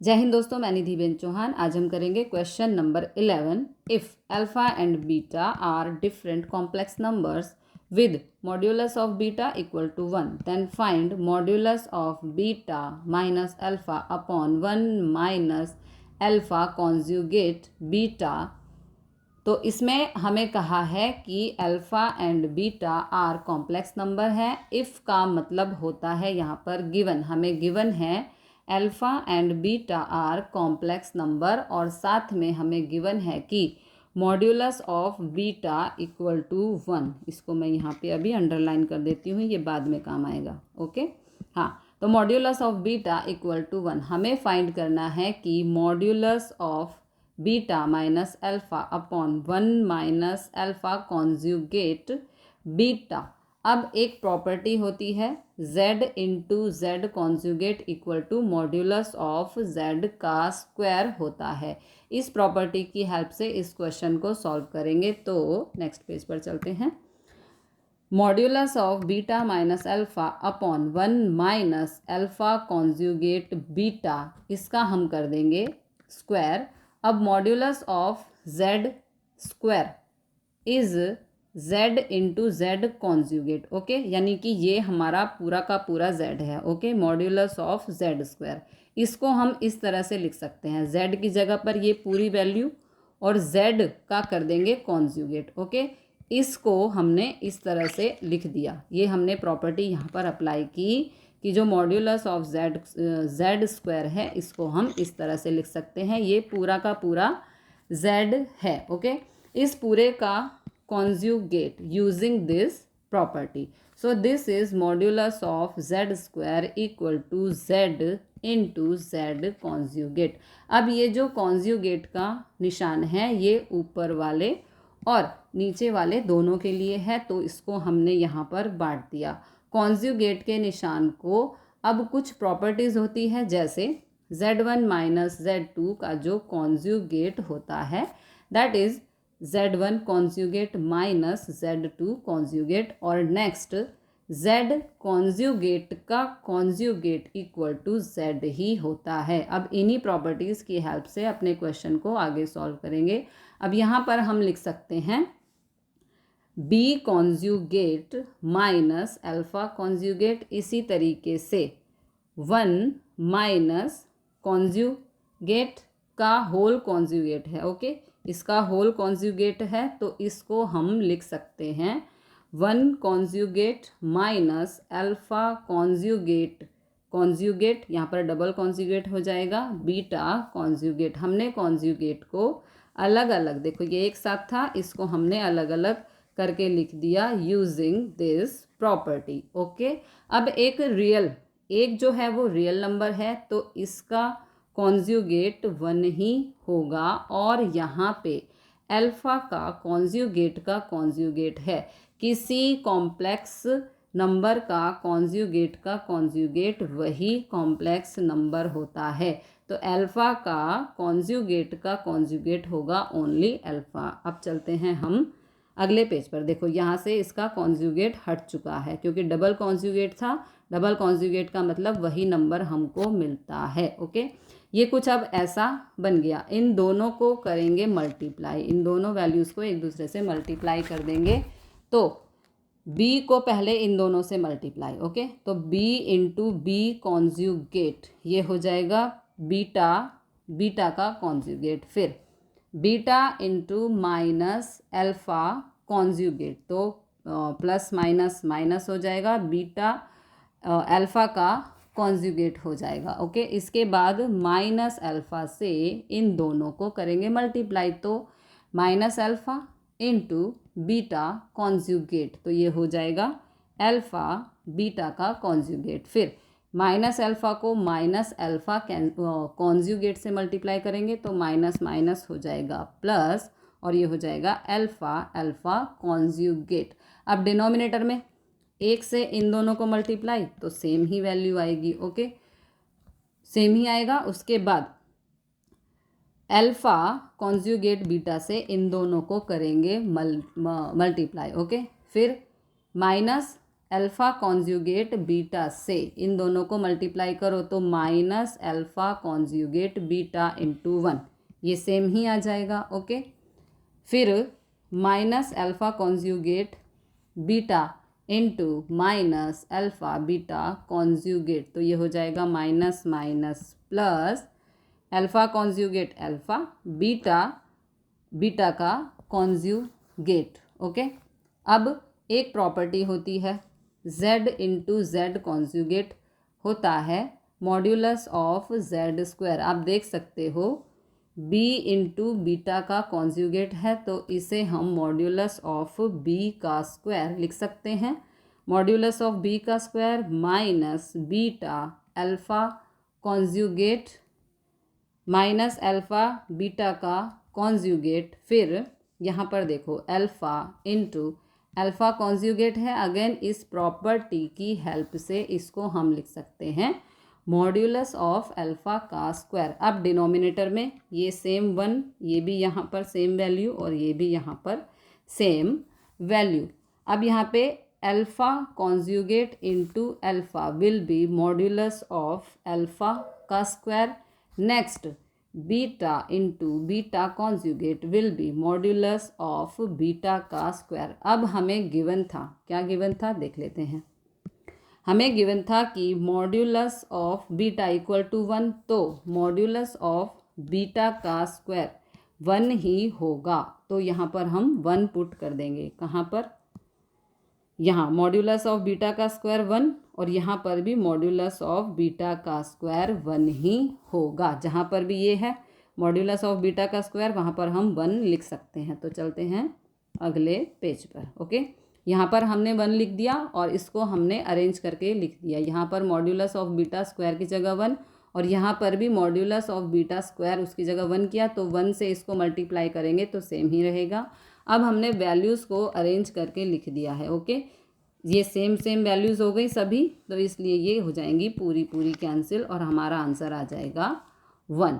जय हिंद दोस्तों, मैं निधि बेन चौहान। आज हम करेंगे question number 11। If alpha and beta are different complex numbers with modulus of beta equal to 1, then find modulus of beta minus alpha upon 1 minus alpha conjugate beta। तो इसमें हमें कहा है कि alpha and beta are complex number है। If का मतलब होता है यहाँ पर गिवन, हमें गिवन है alpha and beta are complex number, और साथ में हमें गिवन है कि modulus of beta equal to 1। इसको मैं यहाँ पे अभी अंडरलाइन कर देती हूँ, ये बाद में काम आएगा। ओके, हाँ, तो modulus of beta equal to 1 हमें फाइंड करना है कि modulus of beta minus alpha upon 1 minus alpha conjugate beta. अब एक प्रॉपर्टी होती है z into z conjugate equal to modulus of z का स्क्वायर होता है। इस प्रॉपर्टी की हेल्प से इस क्वेश्चन को सॉल्व करेंगे। तो नेक्स्ट पेज पर चलते हैं। Modulus of beta minus alpha upon 1 minus alpha conjugate beta, इसका हम कर देंगे स्क्वायर। अब modulus of z square is z into z conjugate. Okay, यानी कि ये हमारा पूरा का पूरा z है। Okay, modulus of z square, इसको हम इस तरह से लिख सकते हैं। z की जगह पर ये पूरी वैल्यू और z का कर देंगे कॉन्जुगेट। ओके, इसको हमने इस तरह से लिख दिया। ये हमने प्रॉपर्टी यहाँ पर अप्लाई की कि जो मॉड्यूलस ऑफ z स्क्वायर है, इसको हम इस तरह से लिख सकते हैं। ये पूरा का पूरा z है। ओके, इस पूरे का conjugate using this property. So this is modulus of z square equal to z into z conjugate। अब ये जो conjugate का निशान है ये ऊपर वाले और नीचे वाले दोनों के लिए है, तो इसको हमने यहाँ पर बांट दिया। conjugate के निशान को अब कुछ प्रॉपर्टीज़ होती है, जैसे z1 माइनस z2 का जो conjugate होता है that is z1 conjugate minus z2 conjugate, और नेक्स्ट z कॉन्जुगेट का कॉन्जुगेट इक्वल टू z ही होता है। अब इन्हीं प्रॉपर्टीज़ की हेल्प से अपने क्वेश्चन को आगे सॉल्व करेंगे। अब यहाँ पर हम लिख सकते हैं b conjugate minus alpha conjugate, इसी तरीके से 1 माइनस कॉन्जुगेट का होल कॉन्जुगेट है। ओके, इसका होल कॉन्जुगेट है, तो इसको हम लिख सकते हैं 1 conjugate minus alpha conjugate, conjugate यहाँ पर डबल कॉन्जुगेट हो जाएगा बीटा कॉन्जुगेट। हमने कॉन्जुगेट को अलग अलग, देखो ये एक साथ था, इसको हमने अलग अलग करके लिख दिया यूजिंग दिस प्रॉपर्टी। ओके, अब एक रियल, एक जो है वो रियल नंबर है, तो इसका कॉन्जुगेट 1 ही होगा, और यहाँ पे अल्फ़ा का कॉन्जुगेट है। किसी कॉम्प्लेक्स नंबर का कॉन्जुगेट वही कॉम्प्लेक्स नंबर होता है, तो अल्फ़ा का कॉन्जुगेट होगा ओनली अल्फ़ा। अब चलते हैं हम अगले पेज पर। देखो यहाँ से इसका कॉन्जुगेट हट चुका है क्योंकि डबल कॉन्जुगेट था। डबल कॉन्जुगेट का मतलब वही नंबर हमको मिलता है। ओके, ये कुछ अब ऐसा बन गया। इन दोनों को करेंगे मल्टीप्लाई, इन दोनों वैल्यूज़ को एक दूसरे से मल्टीप्लाई कर देंगे। तो b को पहले इन दोनों से मल्टीप्लाई। ओके, तो b इंटू बी कॉन्जुगेट, ये हो जाएगा बीटा का कॉन्जुगेट। फिर beta into minus alpha conjugate, तो प्लस माइनस माइनस हो जाएगा, बीटा अल्फ़ा का कॉन्जुगेट हो जाएगा। ओके, इसके बाद माइनस अल्फ़ा से इन दोनों को करेंगे मल्टीप्लाई, तो minus alpha into beta conjugate, तो ये हो जाएगा अल्फ़ा बीटा का कॉन्जुगेट। फिर माइनस अल्फ़ा को माइनस अल्फ़ा कॉन्जुगेट से मल्टीप्लाई करेंगे, तो माइनस माइनस हो जाएगा प्लस, और ये हो जाएगा अल्फ़ा कॉन्जुगेट। अब डिनोमिनेटर में एक से इन दोनों को मल्टीप्लाई, तो सेम ही वैल्यू आएगी। ओके, सेम ही आएगा। उसके बाद अल्फ़ा कॉन्जुगेट बीटा से इन दोनों को करेंगे मल्टीप्लाई। ओके, फिर माइनस अल्फ़ा कॉन्जुगेट बीटा से इन दोनों को मल्टीप्लाई करो तो minus alpha conjugate beta into 1, ये सेम ही आ जाएगा। ओके, फिर minus alpha conjugate beta into minus alpha beta conjugate, तो ये हो जाएगा minus minus plus alpha conjugate alpha beta beta का कॉन्जुगेट। ओके, अब एक प्रॉपर्टी होती है z इंटू जेड कॉन्जुगेट होता है मॉड्यूलस ऑफ z स्क्वायर। आप देख सकते हो b इंटू बीटा का कॉन्जुगेट है तो इसे हम मॉड्यूलस ऑफ b का स्क्वायर लिख सकते हैं। मॉड्यूलस ऑफ b का square minus beta alpha conjugate minus alpha beta का कॉन्जुगेट, फिर यहाँ पर देखो अल्फ़ा इंटू अल्फ़ा कॉन्जुगेट है। अगेन इस प्रॉपर्टी की हेल्प से इसको हम लिख सकते हैं मॉड्यूलस ऑफ अल्फ़ा का स्क्वायर। अब डिनोमिनेटर में ये सेम 1, ये भी यहाँ पर सेम वैल्यू और ये भी यहाँ पर सेम वैल्यू। अब यहाँ पे alpha conjugate into alpha will be modulus of alpha का square. Next beta into beta conjugate will be modulus of beta का स्क्वायर। अब हमें गिवन था, क्या गिवन था देख लेते हैं। हमें गिवन था कि modulus of beta equal to 1, तो मॉड्यूलस ऑफ बीटा का स्क्वायर 1 ही होगा। तो यहाँ पर हम 1 पुट कर देंगे। कहाँ पर? यहाँ मॉड्यूलस ऑफ बीटा का स्क्वायर 1 और यहाँ पर भी मॉड्यूलस ऑफ बीटा का स्क्वायर 1 ही होगा। जहाँ पर भी ये है मॉड्यूलस ऑफ बीटा का स्क्वायर वहाँ पर हम 1 लिख सकते हैं। तो चलते हैं अगले पेज पर। ओके, यहाँ पर हमने 1 लिख दिया और इसको हमने अरेंज करके लिख दिया। यहाँ पर मॉड्यूलस ऑफ बीटा स्क्वायर की जगह 1 और यहाँ पर भी मॉड्यूलस ऑफ बीटा स्क्वायर उसकी जगह 1 किया, तो 1 से इसको मल्टीप्लाई करेंगे तो सेम ही रहेगा। अब हमने वैल्यूज़ को अरेंज करके लिख दिया है। ओके, ये सेम वैल्यूज़ हो गई सभी, तो इसलिए ये हो जाएंगी पूरी कैंसिल और हमारा आंसर आ जाएगा 1।